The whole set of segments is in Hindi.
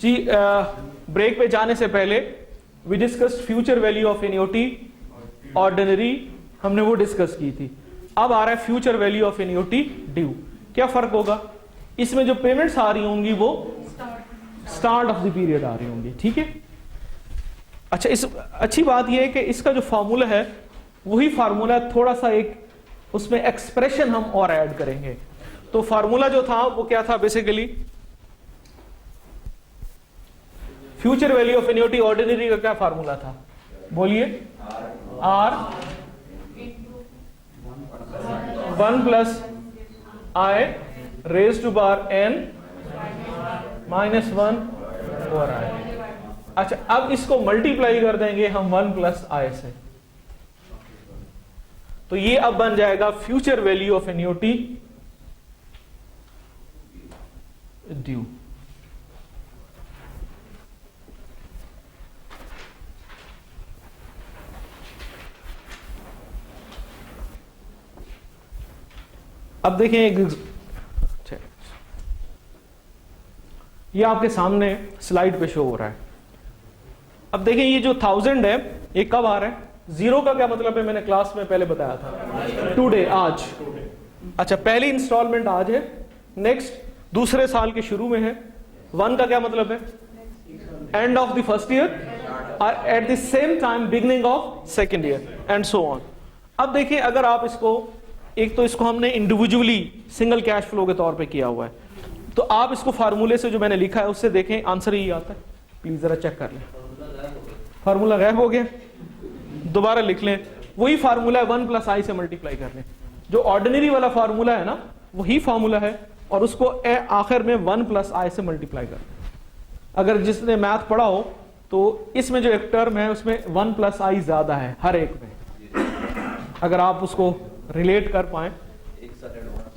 जी ब्रेक पे जाने से पहले we discussed future value of annuity ordinary, हमने वो डिस्कस की थी। अब आ रहा है future value of annuity due. क्या फर्क होगा, इसमें जो पेमेंट्स आ रही होंगी वो स्टार्ट ऑफ द पीरियड आ रही होंगी, ठीक है। अच्छा, इस अच्छी बात यह है कि इसका जो फार्मूला है वही फार्मूला, थोड़ा सा एक उसमें एक्सप्रेशन हम और ऐड करेंगे। तो फार्मूला जो था वो क्या था, basically future value of annuity ordinary का क्या फार्मूला था, बोलिए। R 1 plus I raise to power n minus 1 over I. अच्छा, अब इसको मल्टीप्लाई कर देंगे हम 1 प्लस आई से, तो ये अब बन जाएगा future value of annuity due. अब देखें ये आपके सामने स्लाइड पे शो हो रहा है। अब देखें ये जो 1000 है ये कब आ रहा है, जीरो का क्या मतलब है, मैंने क्लास में पहले बताया था, टुडे, आज। अच्छा, पहली इंस्टॉलमेंट आज है, नेक्स्ट दूसरे साल के शुरू में है। 1 का क्या मतलब है, end of the first year और at the same time beginning of second year and so on. अब देखिए, अगर आप इसको, एक तो इसको हमने इंडिविजुअली सिंगल कैश फ्लो के तौर पे किया हुआ है, तो आप इसको फार्मूले से जो मैंने लिखा है उससे देखें, आंसर यही आता है। प्लीज जरा चेक कर लें, फार्मूला गायब हो गया, दोबारा लिख लें। वही फार्मूला है, 1 प्लस आई से मल्टीप्लाई कर लें। जो ऑर्डिनरी वाला फार्मूला है ना, वही फार्मूला है, और उसको आखिर में 1 प्लस आई से मल्टीप्लाई कर लें। अगर जिसने मैथ पढ़ा हो तो इसमें जो एक टर्म है उसमें 1 प्लस आई ज्यादा है हर एक में, अगर आप उसको रिलेट कर पाए,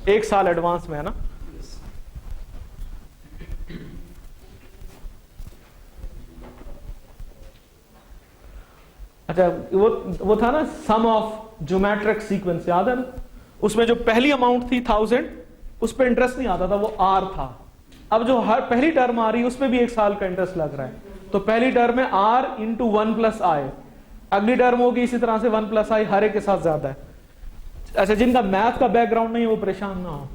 1 साल एडवांस में है ना। अच्छा, वो था ना सम ऑफ ज्योमेट्रिक सीक्वेंस, याद है ना, उसमें जो पहली अमाउंट थी 1000, उस पर इंटरेस्ट नहीं आता था, वो आर था। अब जो हर पहली टर्म आ रही है उसमें भी 1 साल का इंटरेस्ट लग रहा है, तो पहली टर्म है आर इंटू 1 प्लस आई, अगली टर्म होगी इसी तरह से 1 प्लस आई, हर एक के साथ ज्यादा है। अच्छा, जिनका मैथ का बैकग्राउंड नहीं है वो परेशान ना हो,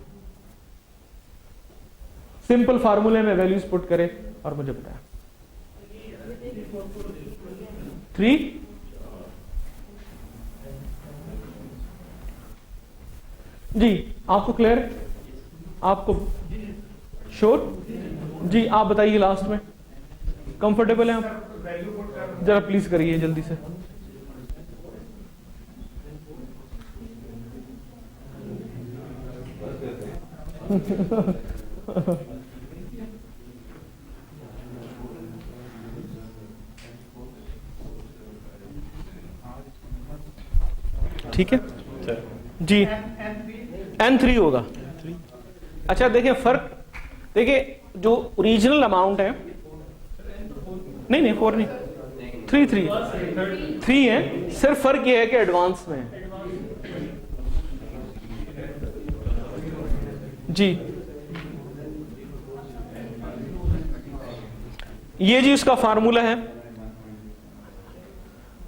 सिंपल फार्मूले में वैल्यूज पुट करे और मुझे बताया। 3 जी, आपको क्लियर है, आपको श्योर जी, आप बताइए लास्ट में, कंफर्टेबल है आप, जरा प्लीज करिए जल्दी से। ठीक है जी, N3 होगा। अच्छा, देखिए फर्क, देखिए जो ओरिजिनल अमाउंट है, नहीं 4 नहीं, 3 है, सिर्फ फर्क ये है कि एडवांस में है जी। ये जी उसका फार्मूला है,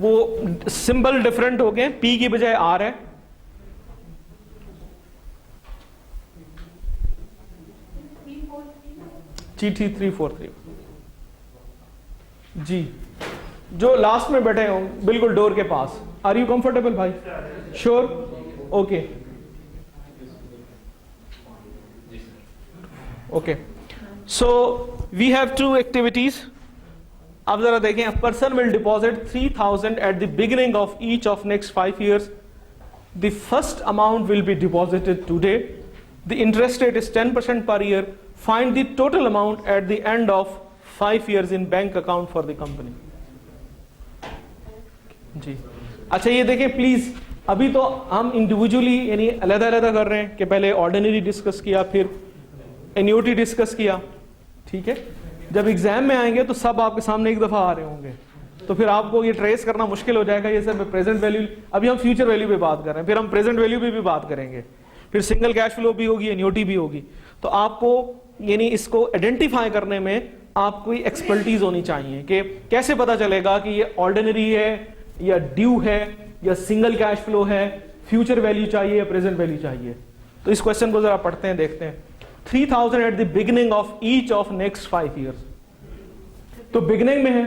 वो सिंबल डिफरेंट हो गए, P की बजाय R है। GT 343 जी, जो लास्ट में बैठे हो बिल्कुल डोर के पास। आर यू कंफर्टेबल भाई? Sure? Okay okay, so we have 2 activities. अब जरा देखें, a person will deposit 3000 at the beginning of each of next 5 years. The first amount will be deposited today. The interest rate is 10% per year. Find the total amount at the end of 5 years in bank account for the company. जी, अच्छा ये देखें प्लीज, अभी तो हम इंडिविजुअली यानी अलग-अलग कर रहे हैं कि पहले ऑर्डिनरी डिस्कस किया, फिर एन्युटी डिस्कस किया, ठीक है। जब एग्जाम में आएंगे तो सब आपके सामने एक दफा आ रहे होंगे, तो फिर आपको ये ट्रेस करना मुश्किल हो जाएगा। ये सब प्रेजेंट वैल्यू, अभी हम फ्यूचर वैल्यू पे बात कर रहे हैं, फिर हम प्रेजेंट वैल्यू पे भी बात करेंगे, फिर सिंगल कैश फ्लो भी होगी, एन्युटी भी होगी। तो आपको यानी इसको आइडेंटिफाई करने में आपको एक्सपर्टीज होनी चाहिए कि कैसे पता चलेगा कि ये ऑर्डिनरी है या ड्यू है या सिंगल कैश फ्लो है, फ्यूचर वैल्यू चाहिए या प्रेजेंट वैल्यू चाहिए। तो इस क्वेश्चन को जरा पढ़ते हैं, देखते हैं। 3000 at the beginning of each of next 5 years, तो बिगिनिंग में है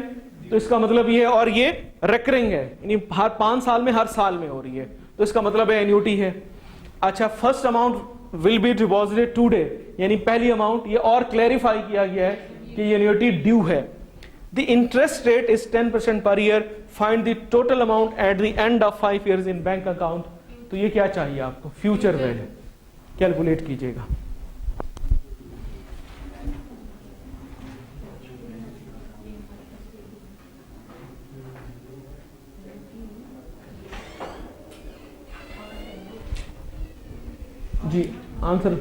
तो इसका मतलब ये है, और ये रेकरिंग है, यानी हर 5 साल में, हर साल में हो रही है, तो इसका मतलब है एन्यूटी है। अच्छा, first amount will be deposited today, यानी पहली अमाउंट, ये और क्लैरिफाई किया गया है कि ये एन्यूटी ड्यू है। The interest rate is 10% per year, find the total amount at the end of 5 years in bank account. तो ये क्या चाहिए आपको, फ्यूचर वैल्यू कैलकुलेट कीजिएगा। जी आंसर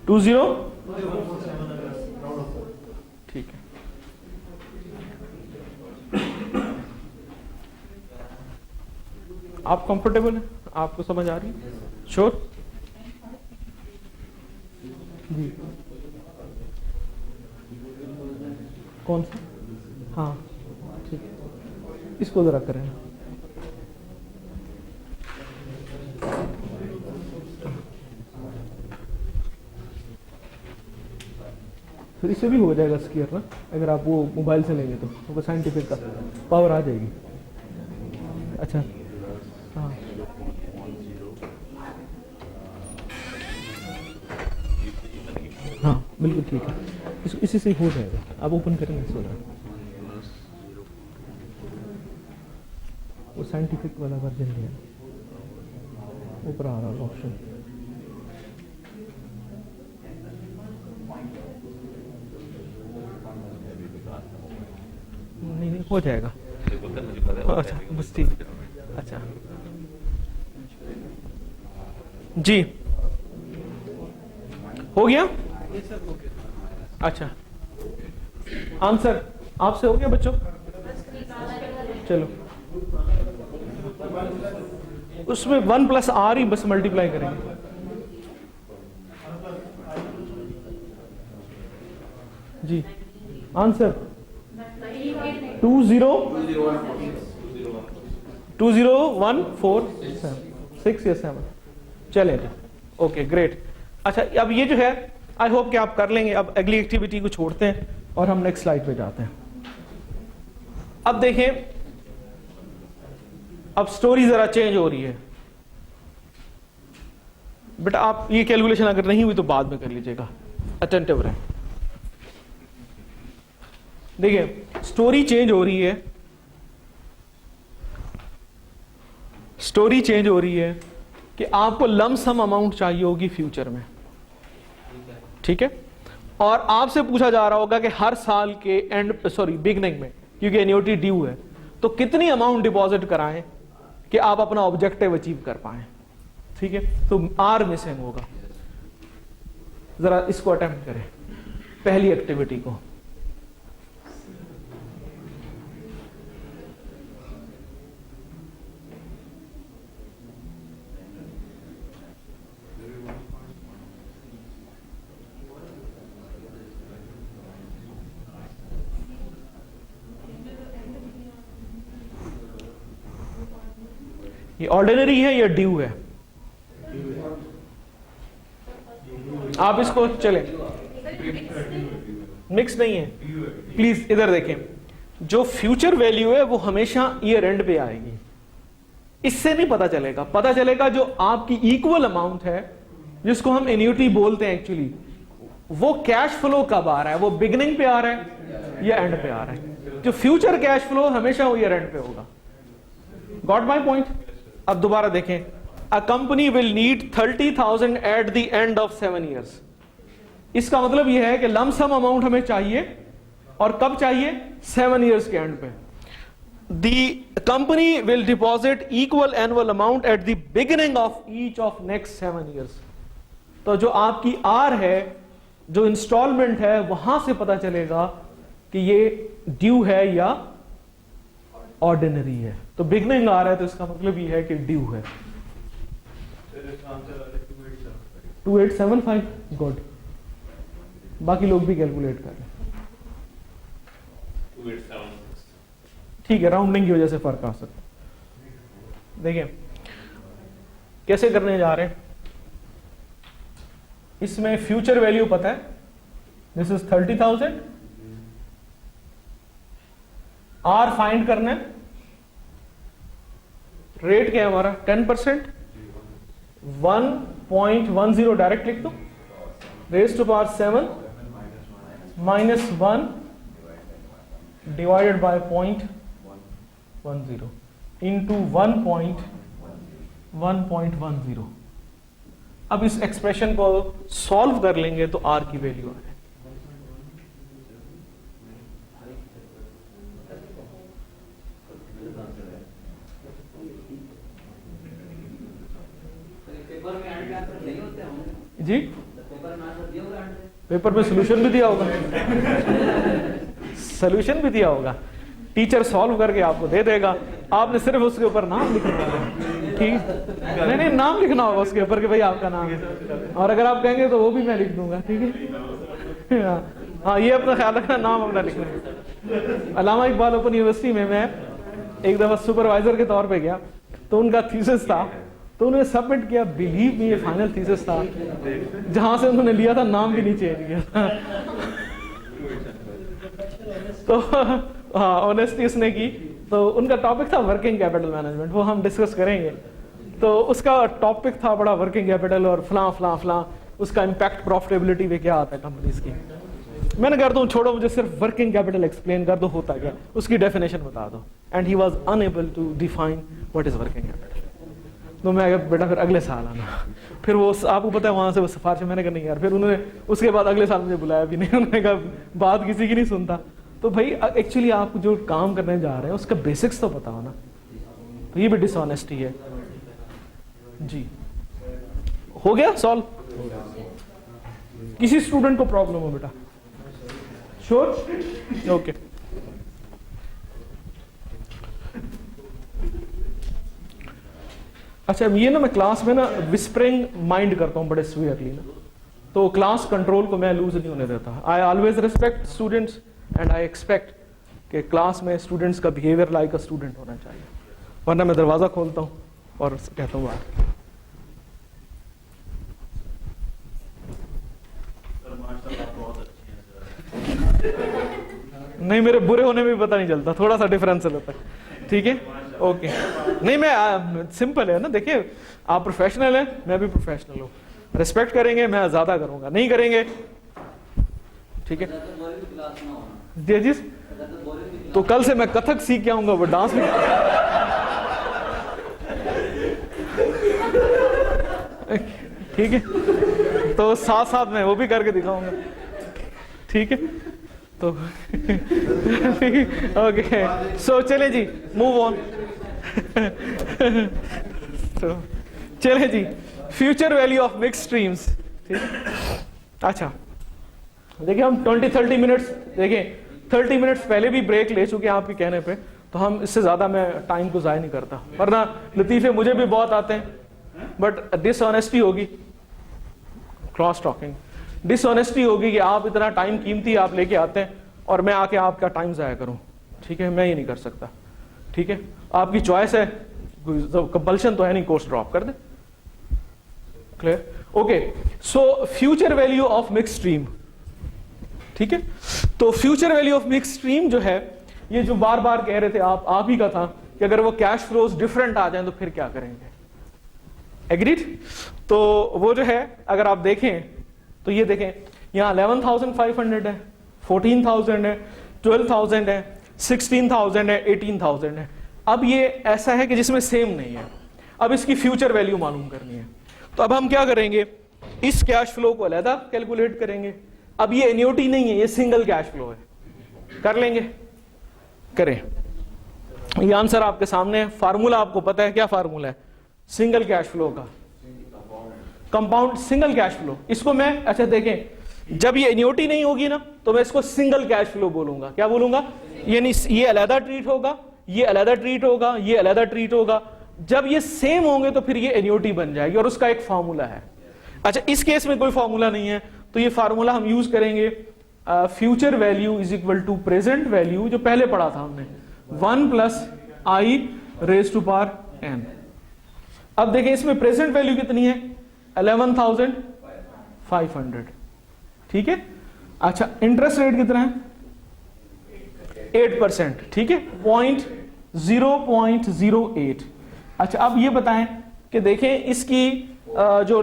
टू जीरो, ठीक है। आप कंफर्टेबल हैं, आपको समझ आ रही है? श्योर जी। कौन सा? हाँ ठीक है, इसको जरा करें। फिर इससे भी हो जाएगा स्क्वायर ना, अगर आप वो मोबाइल से लेंगे तो साइंटिफिक का पावर आ जाएगी। अच्छा हाँ हाँ बिल्कुल ठीक है, इसी से हो जाएगा। आप ओपन करेंगे इसको, वो साइंटिफिक वाला वर्जन है, ऊपर आ रहा ऑप्शन। नहीं हो जाएगा। अच्छा बस ठीक। अच्छा जी हो गया। अच्छा आंसर आपसे हो गया बच्चों? चलो उसमें 1 + r ही बस मल्टीप्लाई करेंगे। जी आंसर 20146 या 7। चलें जी, ओके ग्रेट। अच्छा अब ये जो है आई होप कि आप कर लेंगे। अब अगली एक्टिविटी को छोड़ते हैं और हम नेक्स्ट स्लाइड पे जाते हैं। अब देखें, अब स्टोरी जरा चेंज हो रही है। बेटा आप ये कैलकुलेशन अगर नहीं हुई तो बाद में कर लीजिएगा, अटेंटिव रहें। देखिए स्टोरी चेंज हो रही है, स्टोरी चेंज हो रही है कि आपको लम सम अमाउंट चाहिए होगी फ्यूचर में, ठीक है। और आपसे पूछा जा रहा होगा कि हर साल के एंड बिगनिंग में, क्योंकि एन्युटी ड्यू है, तो कितनी अमाउंट डिपॉजिट कराएं कि आप अपना ऑब्जेक्टिव अचीव कर पाएं, ठीक है। तो आर मिसिंग होगा। जरा इसको अटेम्प्ट करें, पहली एक्टिविटी को। ये ऑर्डिनरी है या ड्यू है? आप इसको चले, मिक्स नहीं है। प्लीज इधर देखें, जो फ्यूचर वैल्यू है वो हमेशा ईयर एंड पे आएगी। इससे नहीं पता चलेगा, पता चलेगा जो आपकी इक्वल अमाउंट है, जिसको हम एन्युटी बोलते हैं एक्चुअली, वो कैश फ्लो कब आ रहा है, वो बिगिनिंग पे आ रहा है या एंड पे आ रहा है। जो फ्यूचर कैश फ्लो हमेशा वो ईयर एंड पे होगा। Got my point? अब दोबारा देखें, a company will need 30,000 eight the end of 7 years. इसका मतलब यह है कि लमसम अमाउंट हमें चाहिए, और कब चाहिए? 7 ईयर्स के एंड पे। The company will deposit equal annual amount at the beginning of each of next 7 years. तो जो आपकी आर है, जो इंस्टॉलमेंट है, वहां से पता चलेगा कि ये ड्यू है या ऑर्डिनरी है। तो बिगनिंग आ रहा है तो इसका मतलब ये है कि ड्यू है। 2875 गुड। बाकी लोग भी कैलकुलेट कर रहे हैं। ठीक है, राउंडिंग की वजह से फर्क आ सकता है। देखिए कैसे करने जा रहे हैं। इसमें फ्यूचर वैल्यू पता है, दिस इज 30,000। आर फाइंड करना है, रेट क्या है हमारा 10%, 1.10 डायरेक्ट लिख दो, raise to power 7 -1 divided by 0.10 into 1.10। अब इस एक्सप्रेशन को सॉल्व कर लेंगे तो आर की वैल्यू आ जाए। जी पेपर में सोल्यूशन भी दिया होगा, सोल्यूशन भी दिया होगा, टीचर सॉल्व करके आपको दे देगा, आपने सिर्फ उसके ऊपर नाम लिखना होगा। ठीक, नहीं नाम लिखना होगा उसके ऊपर कि भाई आपका नाम है, और अगर आप कहेंगे तो वो भी मैं लिख दूंगा। ठीक है, हाँ ये अपना ख्याल रखना, नाम अपना लिखना है। अल्लामा इकबाल ओपन यूनिवर्सिटी में मैं एक दफा सुपरवाइजर के तौर पे गया, तो उनका थीसिस था, तो उन्होंने सबमिट किया। बिलीव मी, ये फाइनल थीसिस था, जहां से उन्होंने लिया था नाम भी नहीं चेंज किया था। तो हाँ ऑनेस्टी उसने की। तो उनका टॉपिक था वर्किंग कैपिटल मैनेजमेंट, वो हम डिस्कस करेंगे। तो उसका टॉपिक था बड़ा वर्किंग कैपिटल और फलां, उसका इम्पैक्ट प्रॉफिटेबिलिटी पे क्या आता है कंपनीज की। मैंने कहा तुम छोड़ो, मुझे सिर्फ वर्किंग कैपिटल एक्सप्लेन कर दो, होता क्या, उसकी डेफिनेशन बता दो। And he was unable to define what is working capital. तो मैं बेटा फिर अगले साल आना। फिर वो आपको पता है वहां से वो सिफारिश, मैंने कहा नहीं यार। फिर उन्होंने उसके बाद अगले साल मुझे बुलाया भी नहीं, उन्होंने कहा बात किसी की नहीं सुनता। तो भाई एक्चुअली आप जो काम करने जा रहे हैं उसका बेसिक्स तो पता हो ना, तो ये भी डिसऑनेस्टी है जी। हो गया सॉल्व? किसी स्टूडेंट को प्रॉब्लम हो बेटा? श्योर? ओके। अच्छा ये ना मैं क्लास में ना विस्परिंग माइंड करता हूँ बड़े स्वीयरली ना, तो क्लास कंट्रोल को मैं लूज नहीं होने देता। I always respect students and I expect कि क्लास में स्टूडेंट्स का बिहेवियर लाइक अ स्टूडेंट होना चाहिए, वरना मैं दरवाजा खोलता हूँ और कहता हूँ बाहर। नहीं मेरे बुरे होने में भी पता नहीं चलता, थोड़ा सा डिफरेंस रहता है। ठीक है, ओके। नहीं मैं सिंपल है ना, देखिए आप प्रोफेशनल हैं, मैं भी प्रोफेशनल हूँ, रिस्पेक्ट करेंगे, मैं ज्यादा करूंगा, नहीं करेंगे ठीक है जी। तो कल से मैं कथक सीख के आऊंगा, वो डांस भी ठीक है, तो साथ साथ में वो भी करके दिखाऊंगा। ठीक है, तो ओके सो चले जी मूव ऑन। तो चले जी, future value of mix streams. ठीक, अच्छा देखिए हम 20-30 मिनट्स, देखिए 30 मिनट्स पहले भी ब्रेक ले चुके हैं आपके कहने पे, तो हम इससे ज्यादा मैं टाइम को जाया नहीं करता, वरना लतीफे मुझे भी बहुत आते हैं, बट डिसऑनेस्टी होगी, क्रॉस टॉकिंग डिसऑनेस्टी होगी कि आप इतना टाइम कीमती आप लेके आते हैं और मैं आके आपका टाइम जाया करूं। ठीक है, मैं ये नहीं कर सकता। ठीक है, आपकी चॉइस है, कंपल्शन तो है नहीं, कोर्स ड्रॉप कर दे। Clear? Okay, so future value of mix stream. ठीक है, तो future value of mix stream जो है, ये जो बार बार कह रहे थे आप ही का था कि अगर वो कैश फ्लोज डिफरेंट आ जाए तो फिर क्या करेंगे। एग्रीड? तो वो जो है अगर आप देखें तो ये देखें, यहाँ 11,500 है, 14,000 है, 12,000 है, 16,000 है, 18,000 है। अब ये ऐसा है कि जिसमें सेम नहीं है, अब इसकी फ्यूचर वैल्यू मालूम करनी है। तो अब हम क्या करेंगे, इस कैश फ्लो को अलग कैलकुलेट करेंगे। अब ये एन्युटी नहीं है, ये सिंगल कैश फ्लो है। कर लेंगे? करें। ये आंसर आपके सामने है, फार्मूला आपको पता है, क्या फार्मूला है सिंगल कैश फ्लो का? Compound single cash flow. इसको मैं, अच्छा देखें, जब ये एन्युटी नहीं होगी ना तो मैं इसको सिंगल कैश फ्लो बोलूंगा। क्या बोलूंगा? यानी ये अलग ट्रीट होगा, ये अलग ट्रीट होगा, ये अलग ट्रीट होगा। जब ये सेम होंगे तो फिर ये एन्युटी बन जाएगी और उसका एक फॉर्मूला है। अच्छा, इस केस में कोई फॉर्मूला नहीं है तो ये फार्मूला हम यूज करेंगे, future value is equal to present value, जो पहले पढ़ा था हमने, 1 plus I raise to power n। अब देखें इसमें प्रेजेंट वैल्यू कितनी है? 11,500। ठीक है। अच्छा, इंटरेस्ट रेट कितना है? 8%। ठीक है, 0.08। अच्छा, अब ये बताएं कि देखें इसकी जो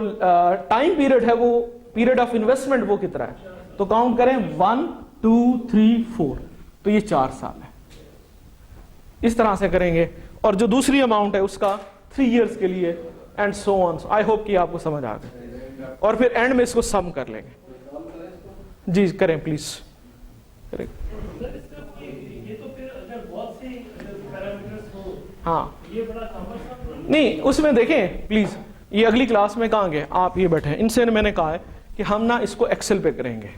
टाइम पीरियड है, वो पीरियड ऑफ इन्वेस्टमेंट वो कितना है? तो काउंट करें 1 2 3 4, तो ये 4 साल है। इस तरह से करेंगे। और जो दूसरी अमाउंट है उसका 3 इयर्स के लिए, and so on. I hope कि आपको समझ आ गया। और फिर एंड में इसको सम कर लेंगे। जी करें प्लीज, करें। हाँ, नहीं उसमें देखें प्लीज, ये अगली क्लास में कहाँ गए आप? ये बैठे हैं, इनसे मैंने कहा है कि हम ना इसको एक्सेल पे करेंगे।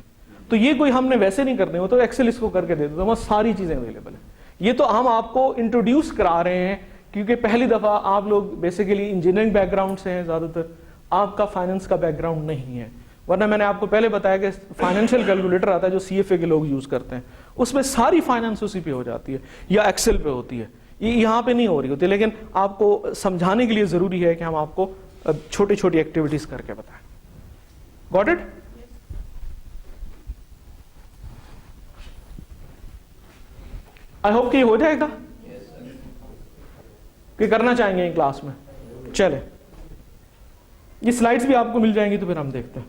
तो ये कोई हमने वैसे नहीं करने हो तो एक्सेल इसको करके दे दो, तो वहाँ सारी चीजें अवेलेबल है। ये तो हम आपको इंट्रोड्यूस करा रहे हैं क्योंकि पहली दफा आप लोग बेसिकली इंजीनियरिंग बैकग्राउंड से हैं ज्यादातर, आपका फाइनेंस का बैकग्राउंड नहीं है। वरना मैंने आपको पहले बताया कि फाइनेंशियल कैलकुलेटर आता है जो CFA के लोग यूज करते हैं, उसमें सारी फाइनेंस उसी पे हो जाती है या एक्सेल पे होती है, ये यहाँ पे नहीं हो रही होती। लेकिन आपको समझाने के लिए जरूरी है कि हम आपको छोटी छोटी एक्टिविटीज करके बताएं। Got it? आई होप कि हो जाएगा कि करना चाहेंगे इन क्लास में। चले, ये स्लाइड्स भी आपको मिल जाएंगी तो फिर हम देखते हैं।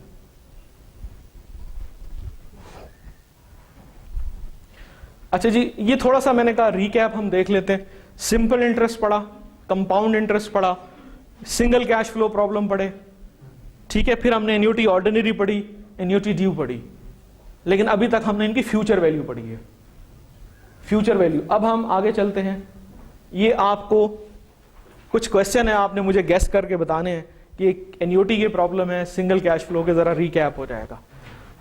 अच्छा जी, ये थोड़ा सा मैंने कहा रीकैप हम देख लेते हैं। सिंपल इंटरेस्ट पढ़ा, कंपाउंड इंटरेस्ट पढ़ा, सिंगल कैश फ्लो प्रॉब्लम पढ़े। ठीक है, फिर हमने एन्युटी ऑर्डिनरी पढ़ी, एन्युटी ड्यू पढ़ी, लेकिन अभी तक हमने इनकी फ्यूचर वैल्यू पढ़ी है। Future value. अब हम आगे चलते हैं। ये आपको कुछ क्वेश्चन है, आपने मुझे गेस करके बताने हैं कि एन्युटी की प्रॉब्लम है, सिंगल कैश फ्लो के, जरा रीकैप हो जाएगा।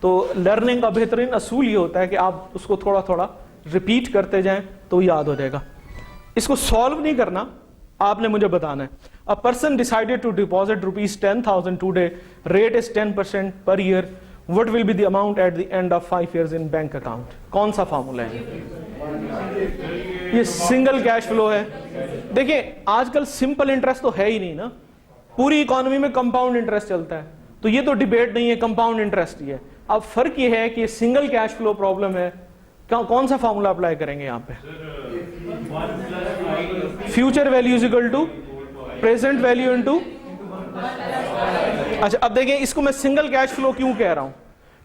तो लर्निंग का बेहतरीन असूल ये होता है कि आप उसको थोड़ा थोड़ा रिपीट करते जाएं तो याद हो जाएगा। इसको सॉल्व नहीं करना, आपने मुझे बताना है। A person decided to deposit ₹10,000 today, rate is 10% per year, what will be the amount at the end of 5 years in bank account? कौन सा फॉर्मूला है? ये सिंगल कैश फ्लो है। देखिए आजकल सिंपल इंटरेस्ट तो है ही नहीं ना, पूरी इकोनॉमी में कंपाउंड इंटरेस्ट चलता है, तो ये तो डिबेट नहीं है, कंपाउंड इंटरेस्ट ही है। अब फर्क ये है कि सिंगल कैश फ्लो प्रॉब्लम है, कौन सा फॉर्मूला अप्लाई करेंगे यहाँ पे? Future value is equal to present value into. अच्छा, अब देखिए इसको मैं सिंगल कैश फ्लो क्यों कह रहा हूं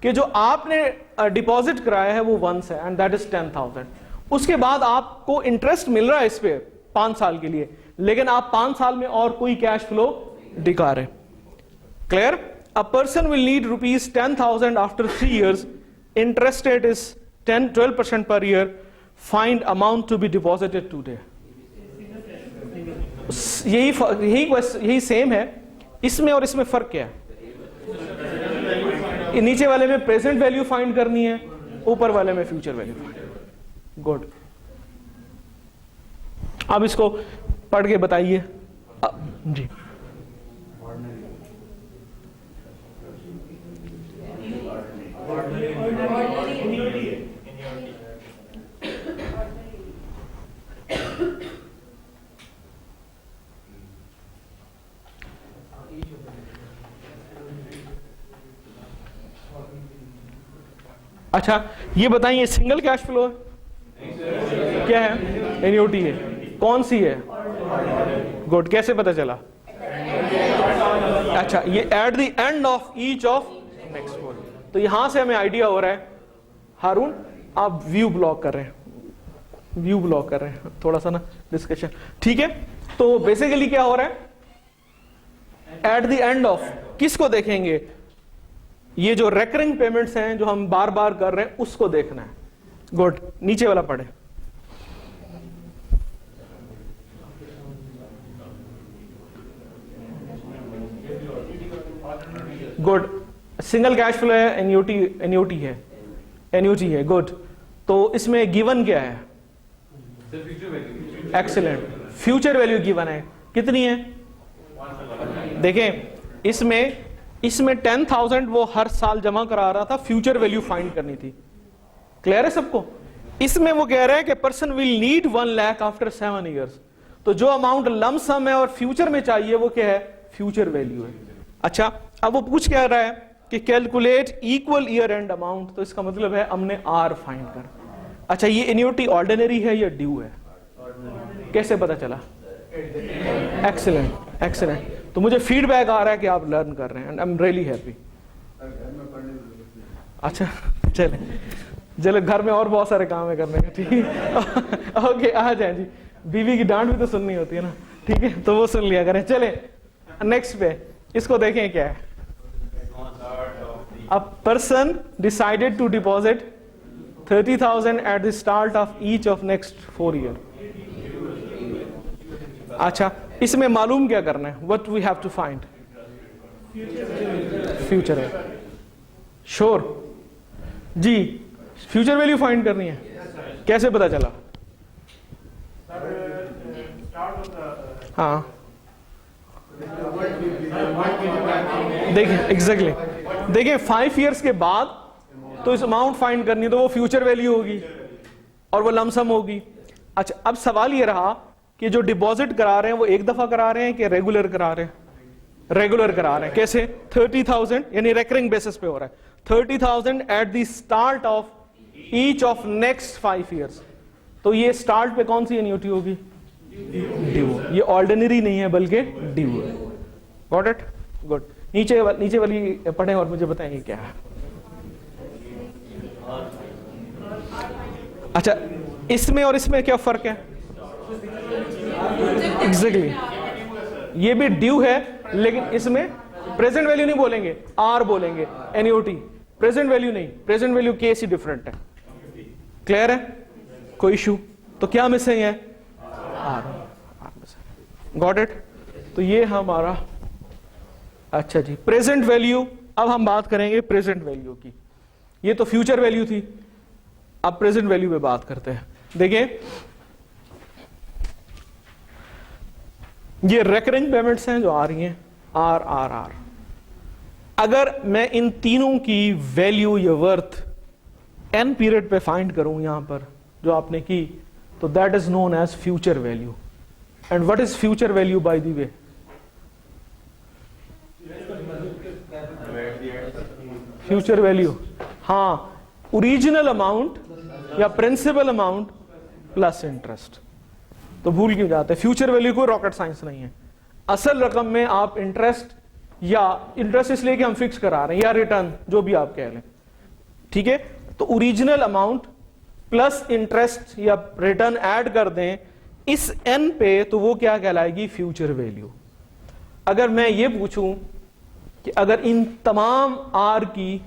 कि जो आपने डिपॉजिट कराया है वो वंस है एंड दैट इज 10,000। उसके बाद आपको इंटरेस्ट मिल रहा है इस पे 5 साल के लिए, लेकिन आप 5 साल में और कोई कैश फ्लो दिखा रहे। Clear? A person will need ₹10,000 after 3 years, interest rate is 12% per year, find amount to be deposited today. यही सेम है, इसमें और इसमें फर्क क्या है? नीचे वाले में प्रेजेंट वैल्यू फाइंड करनी है, ऊपर वाले में फ्यूचर वैल्यू फाइंड। गुड, अब इसको पढ़ के बताइए जी। अच्छा ये बताइए, सिंगल कैश फ्लो है क्या है? एन्युटी है। कौन सी है? गुड, कैसे पता चला? अच्छा, ये eight the end of each of next one. तो यहां से हमें आइडिया हो रहा है। हारून आप व्यू ब्लॉक कर रहे हैं, व्यू ब्लॉक कर रहे हैं, थोड़ा सा ना डिस्कशन। ठीक है, तो बेसिकली क्या हो रहा है? एट द एंड ऑफ किसको देखेंगे? ये जो रेकरिंग पेमेंट्स हैं जो हम बार बार कर रहे हैं उसको देखना है। गुड, नीचे वाला पढ़े। गुड, सिंगल कैश फ्लो है, एन्यूटी है, गुड। तो इसमें गिवन क्या है? एक्सीलेंट। फ्यूचर वैल्यू गिवन है, कितनी है? देखें इसमें 10,000 वो हर साल जमा करा रहा था, फ्यूचर वैल्यू फाइंड करनी थी। क्लियर है सबको? इसमें वो कह रहे हैं कि person will need 1 lakh after 7 years. तो जो अमाउंट लम सम है और फ्यूचर में चाहिए वो क्या है? फ्यूचर वैल्यू है। अच्छा, अब वो पूछ क्या रहा है कि calculate equal year and amount. तो इसका मतलब है हमने आर फाइंड कर। अच्छा, ये एन्युटी ऑर्डिनरी है या ड्यू है? कैसे पता चला? एक्सीलेंट। तो मुझे फीडबैक आ रहा है कि आप लर्न कर रहे हैं and I am really happy. अच्छा चले घर में और बहुत सारे काम है करने का, ठीक है? ओके, आ जाए जी। बीवी की डांट भी तो सुननी होती है ना, ठीक है? तो वो सुन लिया करें। चले नेक्स्ट पे, इसको देखें क्या है। A person decided to deposit 30,000 at the start of each of next 4 year. अच्छा, इसमें मालूम क्या करना है? What we have to find? Future है। श्योर जी, फ्यूचर वैल्यू फाइंड करनी है। कैसे पता चला? हाँ देखिए, एग्जैक्टली देखिए 5 इयर्स के बाद तो इस अमाउंट फाइंड करनी है, तो वो फ्यूचर वैल्यू होगी और वो लमसम होगी। अच्छा, अब सवाल ये रहा कि जो डिपॉजिट करा रहे हैं वो एक दफा करा रहे हैं कि रेगुलर करा रहे हैं? रेगुलर करा रहे हैं। कैसे? 30,000 यानी रेकरिंग बेसिस पे हो रहा है। 30,000 at the start of each of next 5 years. तो ये स्टार्ट पे कौन सी एन्युटी होगी? ड्यू। ये ऑर्डिनरी नहीं है बल्कि ड्यू है। Got it? गुड। नीचे वाली पढ़ें और मुझे बताएंगे क्या है। अच्छा, इसमें और इसमें क्या फर्क है? एग्जैक्टली ये भी ड्यू है, लेकिन इसमें प्रेजेंट वैल्यू नहीं बोलेंगे, आर बोलेंगे, एन्युटी। प्रेजेंट वैल्यू नहीं, प्रेजेंट वैल्यू केस ही डिफरेंट है। क्लियर है? कोई इशू? तो क्या मिसिंग है? R missing. Got it? तो ये हमारा, अच्छा जी, प्रेजेंट वैल्यू। अब हम बात करेंगे प्रेजेंट वैल्यू की। ये तो फ्यूचर वैल्यू थी, अब प्रेजेंट वैल्यू पे बात करते हैं। देखिए, ये रेकरिंग पेमेंट्स हैं जो आ रही हैं, आर आर आर। अगर मैं इन तीनों की वैल्यू या वर्थ एन पीरियड पे फाइंड करूं यहां पर जो आपने की, तो that is known as future value. And what is future value by the way? Future value, हाँ, ओरिजिनल अमाउंट या प्रिंसिपल अमाउंट प्लस इंटरेस्ट। तो भूल क्यों जाते हैं? फ्यूचर वैल्यू कोई रॉकेट साइंस नहीं है। असल रकम में आप इंटरेस्ट, या इंटरेस्ट इसलिए कि हम फिक्स करा रहे हैं, या रिटर्न, जो भी आप कह लें, ठीक है? तो ओरिजिनल अमाउंट प्लस इंटरेस्ट या रिटर्न ऐड कर दें इस एन पे, तो वो क्या कहलाएगी? Future value. अगर मैं ये पूछूं कि अगर इन तमाम आर की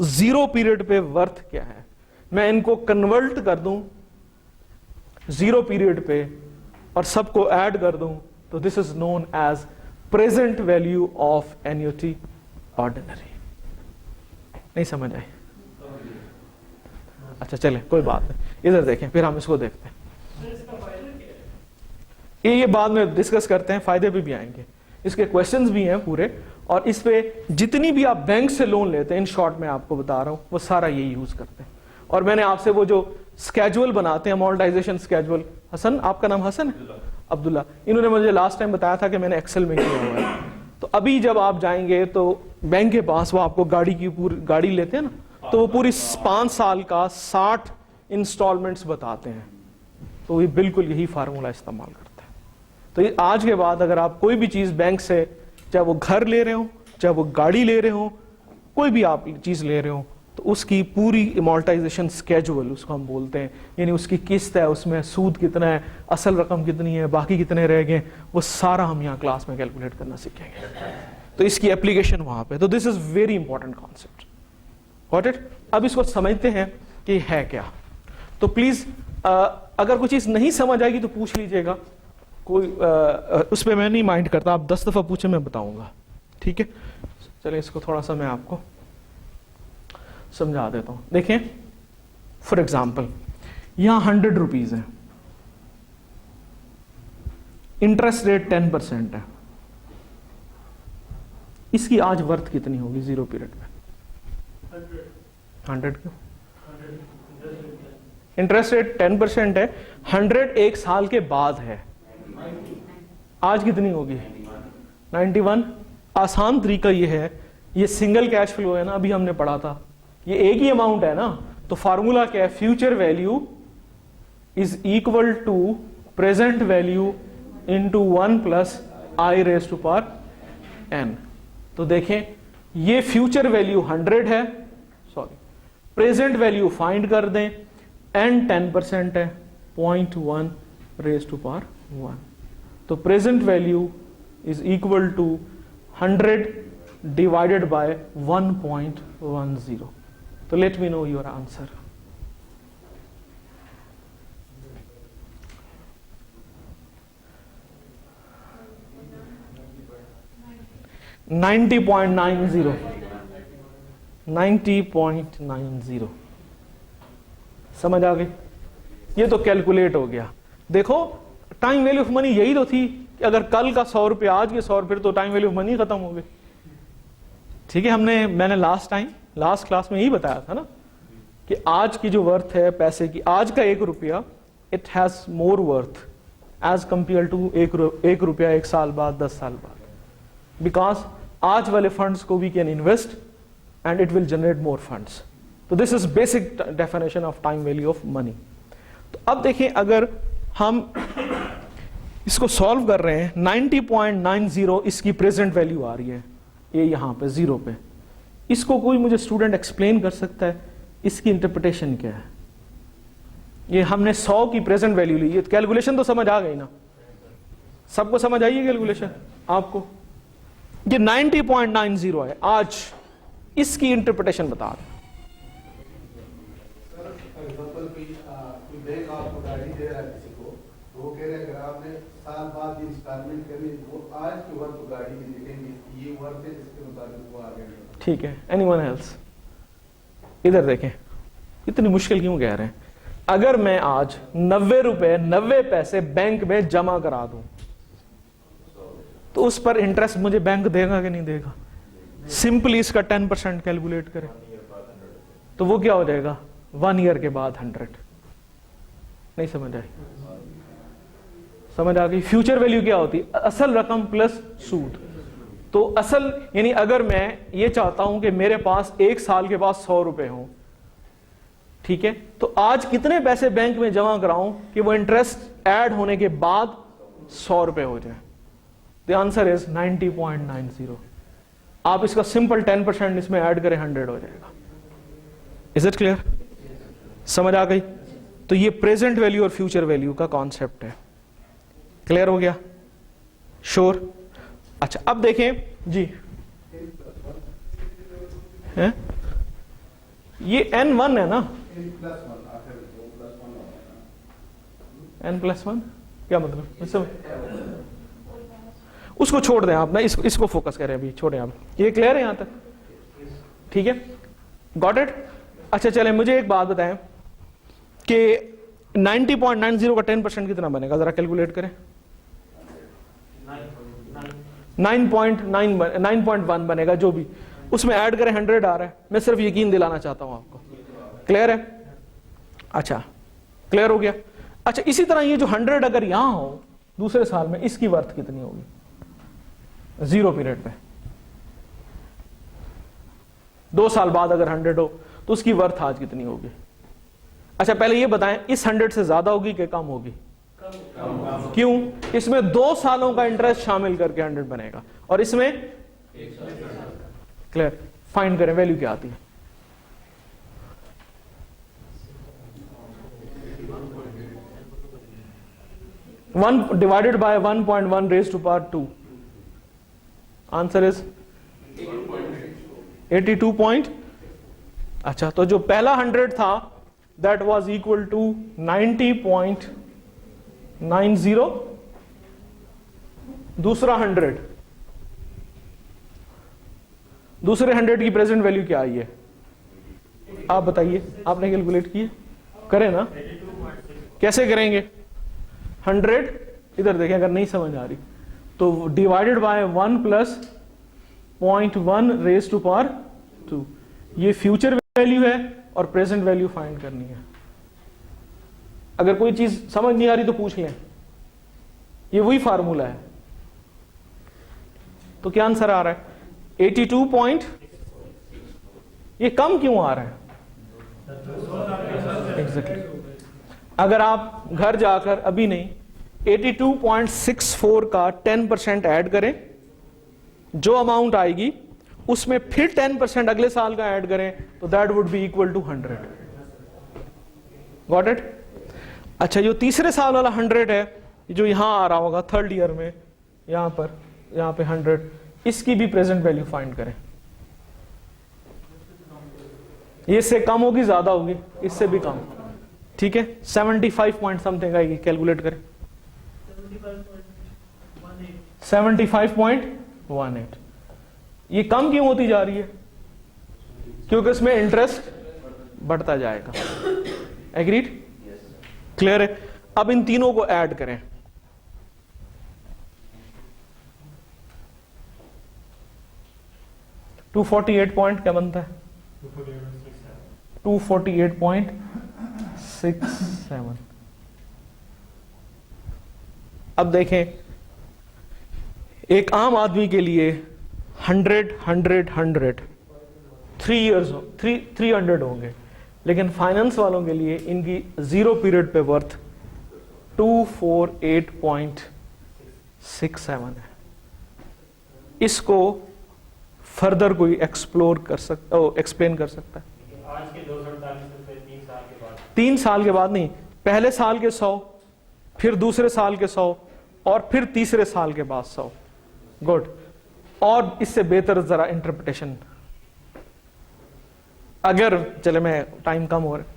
0 पीरियड पे वर्थ क्या है, मैं इनको कन्वर्ट कर दूं 0 पीरियड पे और सबको ऐड कर दूं, तो this is known as present value of annuity ordinary. नहीं समझ आई? अच्छा चले, कोई बात नहीं, इधर देखें, फिर हम इसको देखते हैं। ये बाद में डिस्कस करते हैं, फायदे भी आएंगे, इसके क्वेश्चंस भी हैं पूरे। और इस पे जितनी भी आप बैंक से लोन लेते हैं, इन शॉर्ट में आपको बता रहा हूं, वो सारा यही यूज करते हैं। और मैंने आपसे वो जो स्केजुअल बनाते हैं, अमोर्टाइजेशन स्केजुअल, हसन, आपका नाम हसन है? अब्दुल्ला, इन्होंने मुझे लास्ट टाइम बताया था कि मैंने एक्सेल में किया हुआ है। तो अभी जब आप जाएंगे तो बैंक के पास वो आपको गाड़ी की पूरी गाड़ी लेते हैं ना, तो वो पूरी 5 साल का 60 इंस्टॉलमेंट्स बताते हैं। तो ये बिल्कुल यही फार्मूला इस्तेमाल करता है। तो ये आज के बाद अगर आप कोई भी चीज बैंक से, चाहे वो घर ले रहे हो, चाहे वो गाड़ी ले रहे हो, कोई भी आप चीज ले रहे हो, तो उसकी पूरी अमोर्टाइजेशन स्केजुअल उसको हम बोलते हैं, यानी उसकी किस्त है, उसमें सूद कितना है, असल रकम कितनी है, बाकी कितने रह गए, वो सारा हम यहाँ क्लास में कैलकुलेट करना सीखेंगे। तो इसकी एप्लीकेशन वहां पे, तो this is very important concept. Got it? अब इसको समझते हैं कि है क्या। तो प्लीज अगर कोई चीज नहीं समझ आएगी तो पूछ लीजिएगा, कोई उस पर मैं नहीं माइंड करता, आप 10 दफा पूछे मैं बताऊंगा, ठीक है? चलिए इसको थोड़ा सा मैं आपको समझा देता हूं। देखें फॉर एग्जाम्पल यहां 100 रुपीज है, इंटरेस्ट रेट 10% है, इसकी आज वर्थ कितनी होगी जीरो पीरियड में? 100 क्यों? इंटरेस्ट रेट 10% है, 100 एक साल के बाद है, आज कितनी होगी? 91। आसान तरीका ये है, ये सिंगल कैश फ्लो है ना, अभी हमने पढ़ा था, ये एक ही अमाउंट है ना, तो फार्मूला क्या है? Future value is equal to present value into 1 plus I raise to power n। तो देखें ये फ्यूचर वैल्यू 100 है, सॉरी प्रेजेंट वैल्यू फाइंड कर दें, n 10% है, 0.1 रेज टू पावर 1। तो present value is equal to 100 divided by 1.10। तो let me know your answer. $90.90 समझ आ गई? ये तो कैलकुलेट हो गया। देखो टाइम वैल्यू ऑफ मनी यही तो थी कि अगर कल का 100 रुपये आज के 100 रुपये, तो टाइम वैल्यू ऑफ मनी खत्म हो गई। ठीक है, मैंने लास्ट क्लास में यही बताया था ना कि आज की जो वर्थ है पैसे की, आज का 1 रुपया it has more worth as compare to 1 रुपया 1 साल बाद, 10 साल बाद, बिकॉज आज वाले फंड्स को we can invest and it will generate more funds. तो this is basic definition of time value of money. तो अब देखिए अगर हम इसको सॉल्व कर रहे हैं, 90.90 इसकी प्रेजेंट वैल्यू आ रही है, ये यहां पे 0 पे, इसको कोई मुझे स्टूडेंट एक्सप्लेन कर सकता है इसकी इंटरप्रिटेशन क्या है? ये हमने 100 की प्रेजेंट वैल्यू ली, ये कैलकुलेशन तो समझ आ गई ना? सबको समझ आई है कैलकुलेशन आपको? ये 90.90 है आज, इसकी इंटरप्रिटेशन बता दें। बैंक आपको गाड़ी दे रहा है किसी को, तो वो कह रहे हैं अगर आपने साल बाद इंस्टॉलमेंट करनी वो आज की वर्थ गाड़ी की दिखेंगी, ये वर्थ है जिसके मुताबिक वो आगे। ठीक है, एनीवन एल्स? इधर देखें, इतनी मुश्किल क्यों कह रहे हैं? अगर मैं आज 90 रुपए 90 पैसे बैंक में जमा करा दूं, तो उस पर इंटरेस्ट मुझे बैंक देगा कि नहीं देगा? सिंपली इसका 10% कैलकुलेट करें तो वो क्या हो जाएगा? 1 ईयर के बाद 100। नहीं समझ आई? समझ आ गई? फ्यूचर वैल्यू क्या होती? असल रकम प्लस सूद। तो असल यानी अगर मैं ये चाहता हूं कि मेरे पास 1 साल के बाद 100 रुपए हो, ठीक है, तो आज कितने पैसे बैंक में जमा कराऊं कि वो इंटरेस्ट ऐड होने के बाद 100 रुपए हो जाए? The answer is 90.90। आप इसका सिंपल 10% इसमें ऐड करें, 100 हो जाएगा। Is it clear? समझ आ गई? तो ये प्रेजेंट वैल्यू और फ्यूचर वैल्यू का कॉन्सेप्ट है। क्लियर हो गया? श्योर? अच्छा अब देखें जी, है? ये N1 है ना? N+1 क्या मतलब? उसको छोड़ दें आप ना, इसको फोकस करें अभी, छोड़ें आप। ये क्लियर है यहां तक? ठीक है, गॉट इट? अच्छा चलें, मुझे एक बात बताएं कि 90.90 का 10% कितना बनेगा? जरा कैलकुलेट करें। 9.1 बनेगा, जो भी उसमें ऐड करें 100 आ रहा है। मैं सिर्फ यकीन दिलाना चाहता हूं आपको। क्लियर है? अच्छा क्लियर हो गया? अच्छा इसी तरह ये जो 100 अगर यहां हो दूसरे साल में, इसकी वर्थ कितनी होगी 0 पीरियड पे? 2 साल बाद अगर 100 हो तो उसकी वर्थ आज कितनी होगी? अच्छा पहले ये बताएं, इस 100 से ज्यादा होगी कि कम होगी? क्यों? इसमें 2 सालों का इंटरेस्ट शामिल करके 100 बनेगा, और इसमें क्लियर? फाइंड करें वैल्यू क्या आती है? One divided by 1.1 raise to power 2। Answer is 82 point. अच्छा तो जो पहला 100 था दैट वाज इक्वल टू 90.90, दूसरा 100, दूसरे 100 की प्रेजेंट वैल्यू क्या आई है? आप बताइए, आपने कैलकुलेट किए? करें ना, कैसे करेंगे? 100 इधर देखें, अगर नहीं समझ आ रही तो divided by 1 plus 0.1 raise to power 2। ये फ्यूचर वैल्यू है और प्रेजेंट वैल्यू फाइंड करनी है। अगर कोई चीज समझ नहीं आ रही तो पूछ लें, ये वही फार्मूला है। तो क्या आंसर आ रहा है? 82 पॉइंट। ये कम क्यों आ रहा है? एग्जैक्टली अगर आप घर जाकर अभी नहीं 82.64 का 10% ऐड करें, जो अमाउंट आएगी उसमें फिर 10% अगले साल का ऐड करें तो that would be equal to 100। Got it? अच्छा, जो तीसरे साल वाला 100 है, जो यहां आ रहा होगा थर्ड ईयर में, यहां पे 100, इसकी भी प्रेजेंट वैल्यू फाइंड करें। ये इससे कम होगी, ज्यादा होगी? इससे भी कम। ठीक है, 75 पॉइंट समथिंग आएगी, कैलकुलेट करें। 75.18। ये कम क्यों होती जा रही है? क्योंकि इसमें इंटरेस्ट बढ़ता जाएगा। एग्रीड? क्लियर है? अब इन तीनों को ऐड करें। $248 पॉइंट क्या बनता है? 248.67। अब देखें, एक आम आदमी के लिए 100 100 100 300 होंगे, लेकिन फाइनेंस वालों के लिए इनकी जीरो पीरियड पे वर्थ 248.67 है। इसको फर्दर कोई एक्सप्लोर कर सकता, एक्सप्लेन कर सकता है? आज के 248 रुपए 3 साल के बाद। 3 साल के बाद नहीं, पहले साल के 100, फिर दूसरे साल के 100 और फिर तीसरे साल के बाद 100। गुड। और इससे बेहतर जरा इंटरप्रिटेशन, अगर चले, मैं टाइम कम हो रहा है,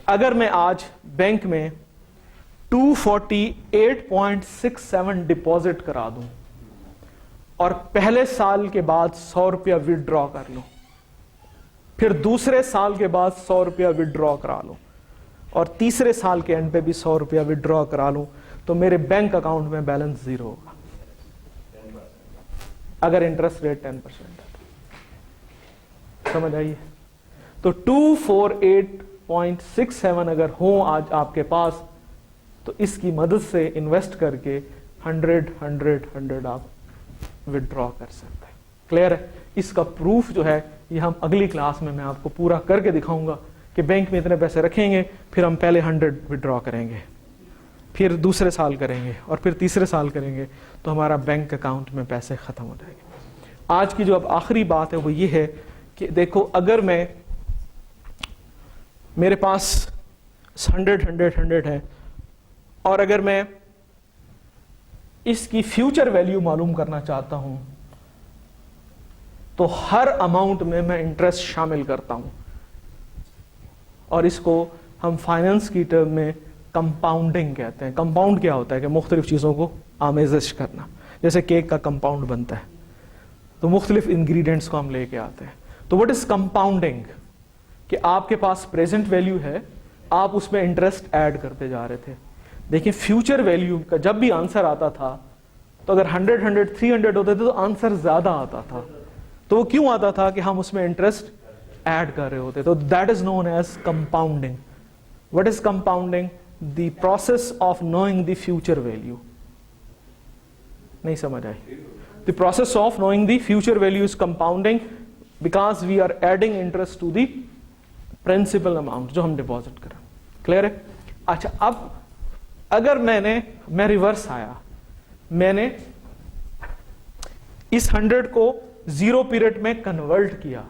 अगर मैं आज बैंक में 248.67 डिपॉजिट करा दूं और पहले साल के बाद 100 रुपया विदड्रॉ कर लूं, फिर दूसरे साल के बाद 100 रुपया विदड्रॉ करा लूं और तीसरे साल के एंड पे भी 100 रुपया विदड्रॉ करा लूं, तो मेरे बैंक अकाउंट में बैलेंस 0 होगा, अगर इंटरेस्ट रेट 10% है। समझ आइए? तो 248.67 अगर हो आज आपके पास, तो इसकी मदद से इन्वेस्ट करके 100 100 100 आप विदड्रॉ कर सकते हैं। क्लियर है? इसका प्रूफ जो है ये हम अगली क्लास में मैं आपको पूरा करके दिखाऊंगा कि बैंक में इतने पैसे रखेंगे, फिर हम पहले 100 विदड्रॉ करेंगे, फिर दूसरे साल करेंगे और फिर तीसरे साल करेंगे, तो हमारा बैंक अकाउंट में पैसे खत्म हो जाएंगे। आज की जो अब आखिरी बात है वो ये है कि देखो, अगर मेरे पास 100 100 100 है और अगर मैं इसकी फ्यूचर वैल्यू मालूम करना चाहता हूं, तो हर अमाउंट में मैं इंटरेस्ट शामिल करता हूं और इसको हम फाइनेंस की टर्म में कंपाउंडिंग कहते हैं। कंपाउंड क्या होता है? कि मुख्तलिफ चीज़ों को आमेज़श करना। जैसे केक का कंपाउंड बनता है तो मुख्तलिफ इंग्रेडिएंट्स को हम लेके आते हैं। तो व्हाट इज कंपाउंडिंग? कि आपके पास प्रेजेंट वैल्यू है, आप उसमें इंटरेस्ट ऐड करते जा रहे थे। देखिए, फ्यूचर वैल्यू का जब भी आंसर आता था, तो अगर 100 100 300 होते थे तो आंसर ज्यादा आता था। तो वो क्यों आता था? कि हम उसमें इंटरेस्ट ऐड कर रहे होते। तो that is known as compounding. What is compounding? The process of knowing the future value. नहीं समझ आई? The process of knowing the future value is compounding because we are adding interest to the principal amount जो हम डिपॉजिट करें। क्लियर है? अच्छा, अब अगर मैं रिवर्स आया, मैंने इस 100 को 0 पीरियड में कन्वर्ट किया।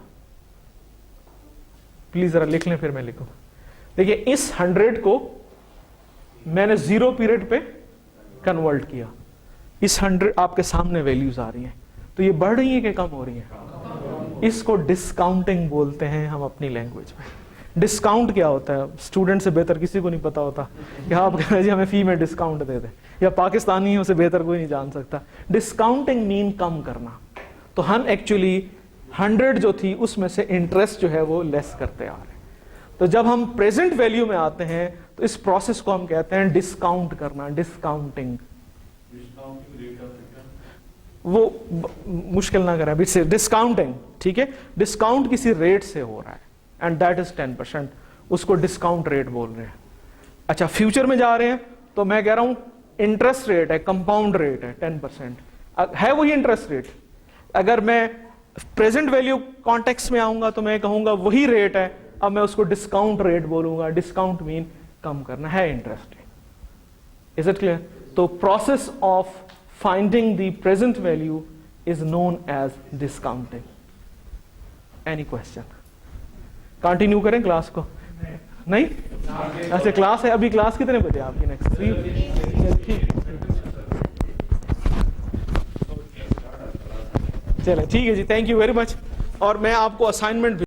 प्लीज जरा लिख लें, फिर मैं लिखूं। देखिए, इस 100 को मैंने 0 पीरियड पे कन्वर्ट किया। इस 100 आपके सामने वैल्यूज आ रही हैं, तो ये बढ़ रही है कि कम हो रही है? इसको डिस्काउंटिंग बोलते हैं हम अपनी लैंग्वेज में। डिस्काउंट क्या होता है? स्टूडेंट से बेहतर किसी को नहीं पता होता कि आप कह जी हमें फी में डिस्काउंट दे दे, या पाकिस्तानियों से बेहतर कोई नहीं जान सकता। डिस्काउंटिंग मीन कम करना। तो हम एक्चुअली 100 जो थी उसमें से इंटरेस्ट जो है वो लेस करते आ रहे हैं। तो जब हम प्रेजेंट वैल्यू में आते हैं तो इस प्रोसेस को हम कहते हैं डिस्काउंट करना, डिस्काउंटिंग। वो मुश्किल ना करें अभी से, डिस्काउंटिंग, ठीक है। डिस्काउंट किसी रेट से हो रहा है एंड दैट इज 10%, उसको डिस्काउंट रेट बोल रहे हैं। अच्छा, फ्यूचर में जा रहे हैं तो मैं कह रहा हूं इंटरेस्ट रेट है, कंपाउंड रेट है 10%, है वही इंटरेस्ट रेट। अगर मैं प्रेजेंट वैल्यू कॉन्टेक्स्ट में आऊंगा तो मैं कहूंगा वही रेट है, अब मैं उसको डिस्काउंट रेट बोलूंगा। डिस्काउंट मीन कम करना, है interest rate. Is it clear? तो process of finding the present value is known as discounting. Any question? Continue करें क्लास को? नहीं? अच्छा, क्लास है अभी। क्लास कितने बजे आपकी नेक्स्ट? 3? ठीक, चले ठीक है जी, थैंक यू वेरी मच। और मैं आपको असाइनमेंट